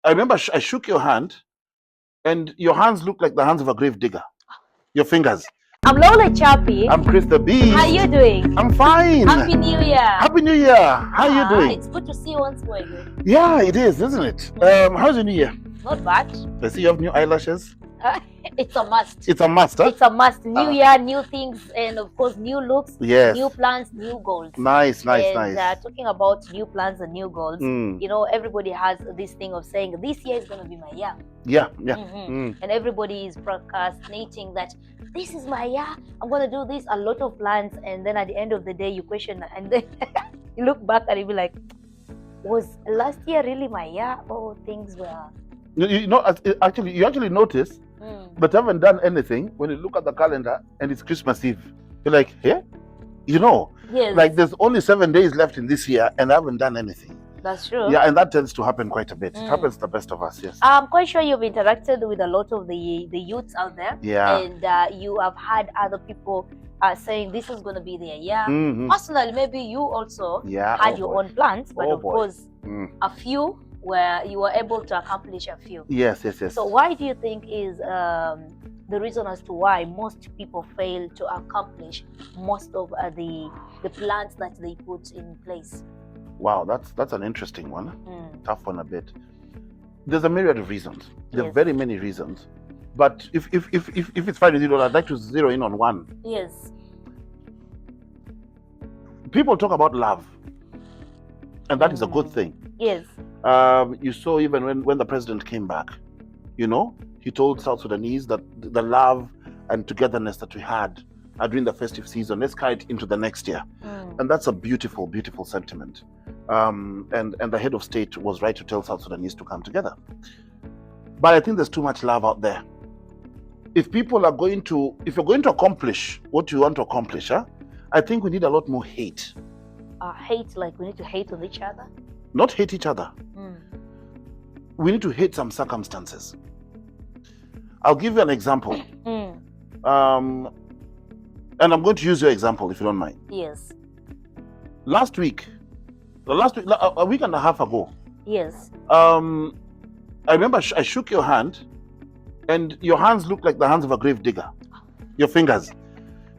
I remember I shook your hand, and your hands look like the hands of a grave digger. Your fingers. I'm Lola Chappie. I'm Chris the Beast. How you doing? I'm fine. Happy New Year. Happy New Year. How are you doing? It's good to see you once more again. Yeah, it is, isn't it? How's your New Year? Not bad. I see you have new eyelashes. It's a must. It's a must, huh? It's a must. New year, new things, and of course, new looks, Yes. new plans, new goals. Nice. And talking about new plans and new goals, you know, everybody has this thing of saying, this year is going to be my year. Yeah. And everybody is procrastinating that this is my year, I'm going to do this, a lot of plans, and then at the end of the day, you question, and then you look back and you be like, was last year really my year? Oh, things were... You know, actually, you actually notice, but haven't done anything when you look at the calendar and it's Christmas Eve. You're like, yeah? You know, Yes, like there's only 7 days left in this year and I haven't done anything. that's true. Yeah, and that tends to happen quite a bit. It happens to the best of us, yes. I'm quite sure you've interacted with a lot of the youths out there. Yeah. And you have had other people saying this is going to be their year. Personally, maybe you also had your own plans, but of course, a few where you were able to accomplish a few. Yes. So why do you think is the reason as to why most people fail to accomplish most of the plans that they put in place? Wow, that's an interesting one. Tough one a bit. There's a myriad of reasons. There are Yes. very many reasons. But if it's fine with you, I'd like to zero in on one. Yes. People talk about love, and that is a good thing. Yes. You saw even when the president came back, you know, he told South Sudanese that the love and togetherness that we had during the festive season, let's carry it into the next year. And that's a beautiful, beautiful sentiment. And the head of state was right to tell South Sudanese to come together. But I think there's too much love out there. If you're going to accomplish what you want to accomplish, I think we need a lot more hate. Hate, like we need to hate on each other? Not hate each other. We need to hate some circumstances. I'll give you an example. And I'm going to use your example if you don't mind. Yes. Last week, a week and a half ago, Yes. I remember I shook your hand, and your hands look like the hands of a grave digger. Your fingers,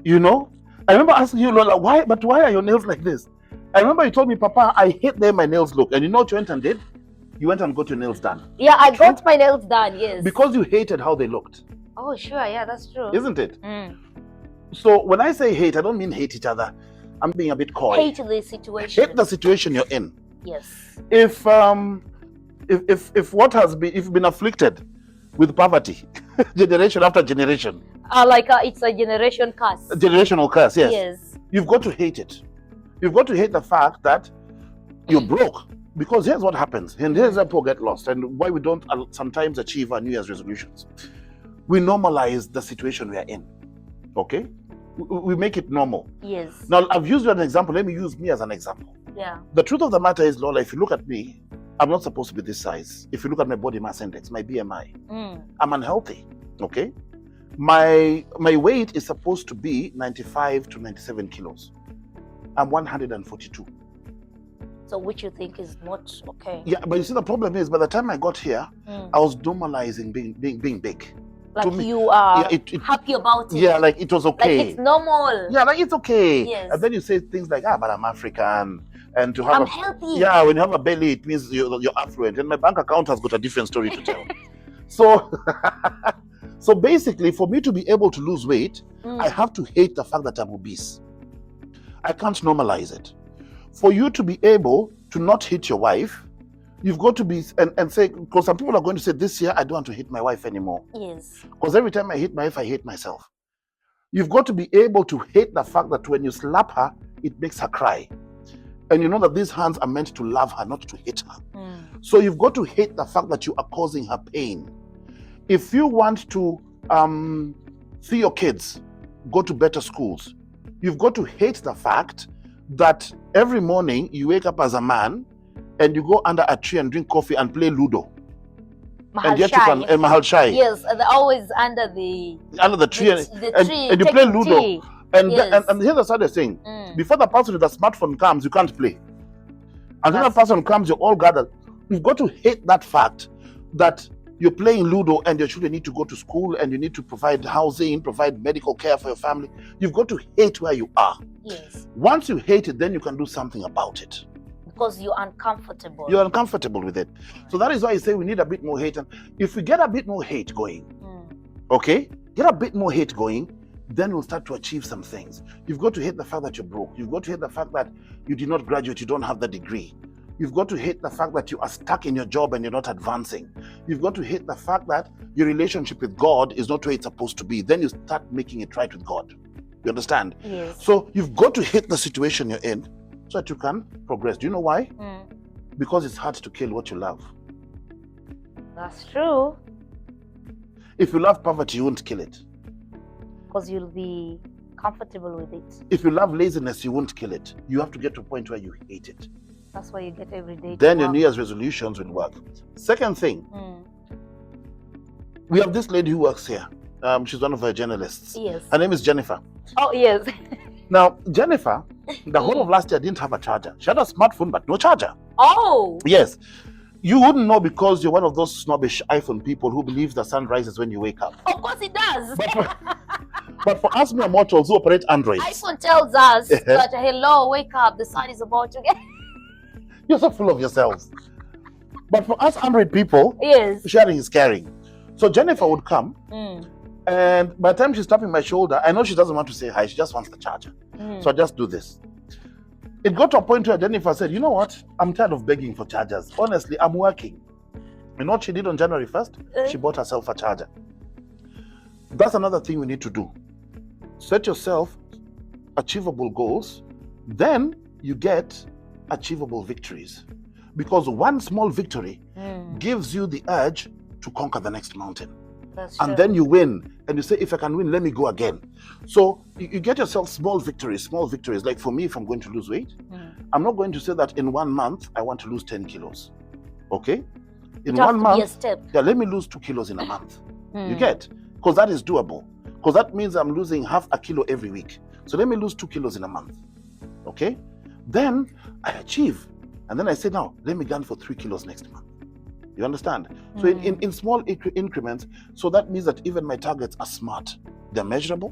you know. I remember asking you, Lola, why are your nails like this? I remember you told me, Papa, I hate the way my nails look. And you know what you went and did? You went and got your nails done. Yeah, I got my nails done, yes. Because you hated how they looked. Oh, sure, yeah, that's true. Isn't it? So when I say hate, I don't mean hate each other. I'm being a bit coy. Hate the situation. Hate the situation you're in. Yes. If you've been afflicted with poverty, generation after generation. It's a generation curse. A generational curse, yes. Yes. You've got to hate it. You've got to hate the fact that you're broke. Because here's what happens, and here's where people get lost, and why we don't sometimes achieve our New Year's resolutions. We normalize the situation we are in. Okay? We make it normal. Yes. Now, I've used you as an example. Let me use me as an example. Yeah. The truth of the matter is, Lola, if you look at me, I'm not supposed to be this size. If you look at my body mass index, my BMI, I'm unhealthy. Okay? My weight is supposed to be 95 to 97 kilos. I'm 142. So which you think is not okay? Yeah, but you see, the problem is, by the time I got here, I was normalizing being big. Like me, you are happy about it. Yeah, like it was okay. Like it's normal. Yeah, like it's okay. Yes. And then you say things like, but I'm African, and to have I'm healthy. Yeah, when you have a belly, it means you're affluent. And my bank account has got a different story to tell. So basically, for me to be able to lose weight, I have to hate the fact that I'm obese. I can't normalize it. For you to be able to not hit your wife, you've got to be and say, because some people are going to say, this year I don't want to hit my wife anymore. Yes. Because every time I hit my wife, I hate myself. You've got to be able to hate the fact that when you slap her, it makes her cry. And you know that these hands are meant to love her, not to hit her. So you've got to hate the fact that you are causing her pain. If you want to see your kids go to better schools, you've got to hate the fact that every morning you wake up as a man and you go under a tree and drink coffee and play Ludo. Mahal Shai. Yes, they're always under the tree, and you play Ludo. And here's the saddest thing. Before the person with the smartphone comes, you can't play. Until that person comes, you're all gathered. You've got to hate that fact that you're playing Ludo and your children need to go to school and you need to provide housing, provide medical care for your family. You've got to hate where you are. Yes. Once you hate it, then you can do something about it. Because you're uncomfortable. You're uncomfortable with it. So that is why I say we need a bit more hate. And if we get a bit more hate going, okay, get a bit more hate going, then we'll start to achieve some things. You've got to hate the fact that you're broke. You've got to hate the fact that you did not graduate, you don't have the degree. You've got to hate the fact that you are stuck in your job and you're not advancing. You've got to hate the fact that your relationship with God is not where it's supposed to be. Then you start making it right with God. You understand? Yes. So you've got to hate the situation you're in so that you can progress. Do you know why? Because it's hard to kill what you love. That's true. If you love poverty, you won't kill it. Because you'll be comfortable with it. If you love laziness, you won't kill it. You have to get to a point where you hate it. That's why you get every day. Then your New Year's resolutions will work. Second thing, we have this lady who works here. She's one of our journalists. Yes. Her name is Jennifer. Oh, yes. Now, Jennifer, the whole of last year didn't have a charger. She had a smartphone, but no charger. Oh. Yes. You wouldn't know because you're one of those snobbish iPhone people who believes the sun rises when you wake up. Of course it does. But for us mere mortals who operate Androids, iPhone tells us that, hello, wake up, the sun is about to get... You're so full of yourselves. But for us Android people, yes, sharing is caring. So Jennifer would come, and by the time she's tapping my shoulder, I know she doesn't want to say hi, she just wants the charger. So I just do this. It got to a point where Jennifer said, you know what? I'm tired of begging for chargers. Honestly, I'm working. You know what she did on January 1st? She bought herself a charger. That's another thing we need to do. Set yourself achievable goals, then you get achievable victories. Because one small victory gives you the urge to conquer the next mountain. That's and true. then you win. And you say, if I can win, let me go again. So you get yourself small victories. Like for me, if I'm going to lose weight, I'm not going to say that in 1 month, I want to lose 10 kilos. Okay? In 1 month, yeah, let me lose 2 kilos in a month. You get? Because that is doable. Because that means I'm losing half a kilo every week. So let me lose 2 kilos in a month. Okay? Then I achieve. And then I say, now, let me gun for 3 kilos next month. You understand? So in small increments, so that means that even my targets are smart. They're measurable.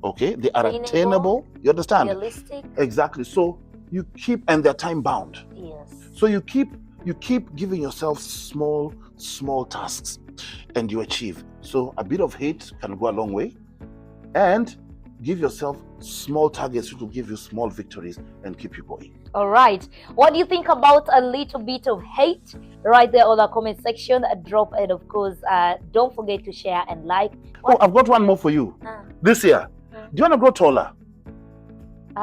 Okay? They are attainable. You understand? Realistic. Exactly. So you keep, and they're time bound. Yes. So you keep giving yourself small tasks and you achieve. So a bit of hate can go a long way. And give yourself small targets which will give you small victories and keep you going. All right. What do you think about a little bit of hate? Right there on the comment section. Drop it, of course. Don't forget to share and like. Oh, I've got one more for you. This year. Do you want to grow taller? No.